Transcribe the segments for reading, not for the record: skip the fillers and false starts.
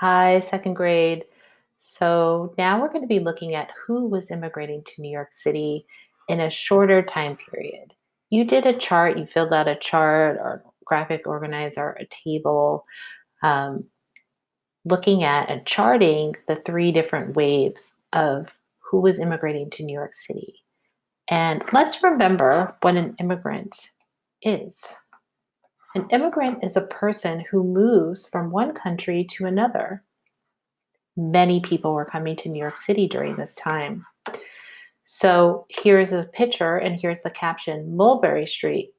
Hi, second grade. So now we're going to be looking at who was immigrating to New York City in a shorter time period. You did a chart, you filled out a chart or graphic organizer, a table, um, looking at and charting the three different waves of who was immigrating to New York City. And let's remember what an immigrant is. An immigrant is a person who moves from one country to another. Many people were coming to New York City during this time. So here's a picture and here's the caption, Mulberry Street,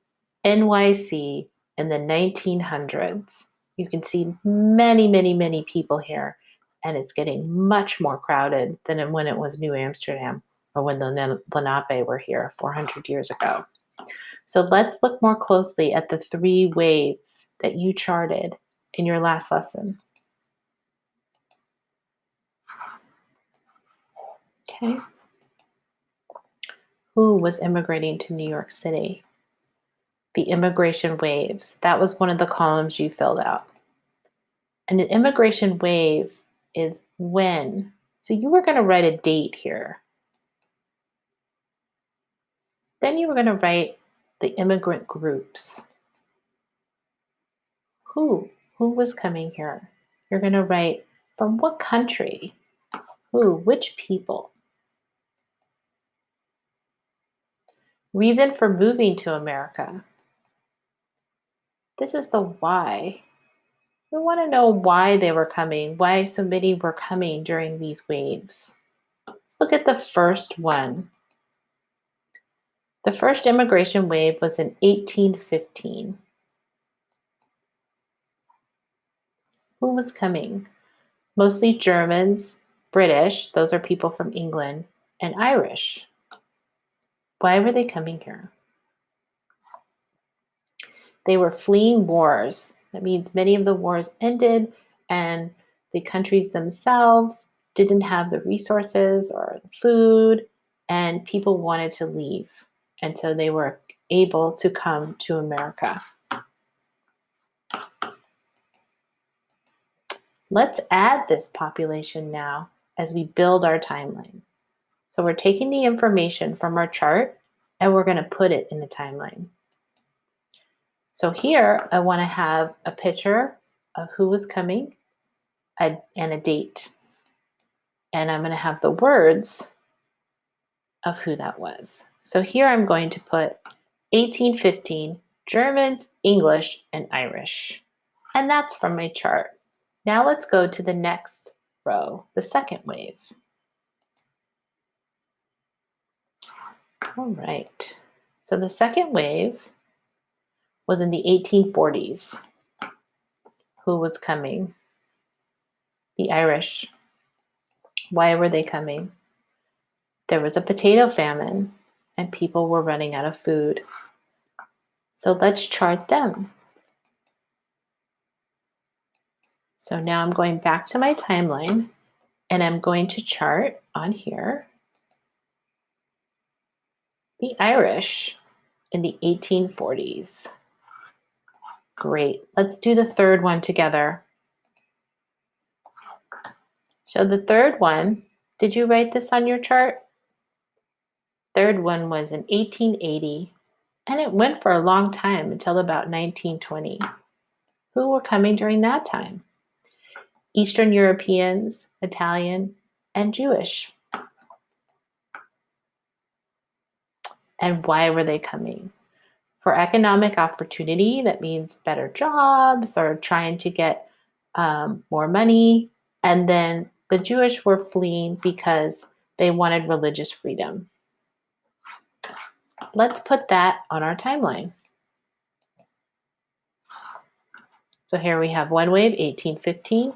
NYC in the 1900s. You can see many, many, many people here, and it's getting much more crowded than when it was New Amsterdam or when the Lenape were here 400 years ago. So let's look more closely at the three waves that you charted in your last lesson. Okay. Who was immigrating to New York City? The immigration waves. That was one of the columns you filled out. And an immigration wave is when. So you were going to write a date here. Then you were going to write the immigrant groups. Who? Who was coming here? You're going to write from what country? Who? Which people? Reason for moving to America. This is the why. We want to know why they were coming, why so many were coming during these waves. Let's look at the first one. The first immigration wave was in 1815. Who was coming? Mostly Germans, British, those are people from England, and Irish. Why were they coming here? They were fleeing wars. That means many of the wars ended and the countries themselves didn't have the resources or the food, and people wanted to leave. And so they were able to come to America. Let's add this population now as we build our timeline. So we're taking the information from our chart and we're going to put it in the timeline. So here I want to have a picture of who was coming and a date. And I'm going to have the words of who that was. So here I'm going to put 1815, Germans, English, and Irish. And that's from my chart. Now let's go to the next row, the second wave. All right. So the second wave was in the 1840s. Who was coming? The Irish. Why were they coming? There was a potato famine and people were running out of food. So let's chart them. So now I'm going back to my timeline and I'm going to chart on here the Irish in the 1840s. Great. Let's do the third one together. So the third one, did you write this on your chart? Third one was in 1880, and it went for a long time until about 1920. Who were coming during that time? Eastern Europeans, Italian, and Jewish. And why were they coming? For economic opportunity, that means better jobs or trying to get more money. And then the Jewish were fleeing because they wanted religious freedom. Let's put that on our timeline. So here we have one wave, 1815.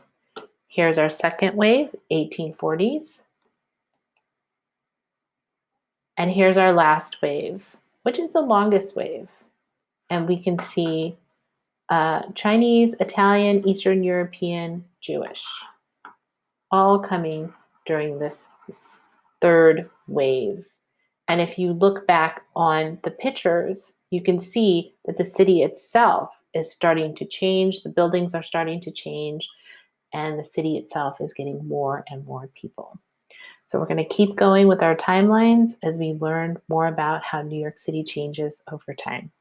Here's our second wave, 1840s. And here's our last wave, which is the longest wave. And we can see Chinese, Italian, Eastern European, Jewish, all coming during this third wave. And if you look back on the pictures, you can see that the city itself is starting to change. The buildings are starting to change. and the city itself is getting more and more people. So we're going to keep going with our timelines as we learn more about how New York City changes over time.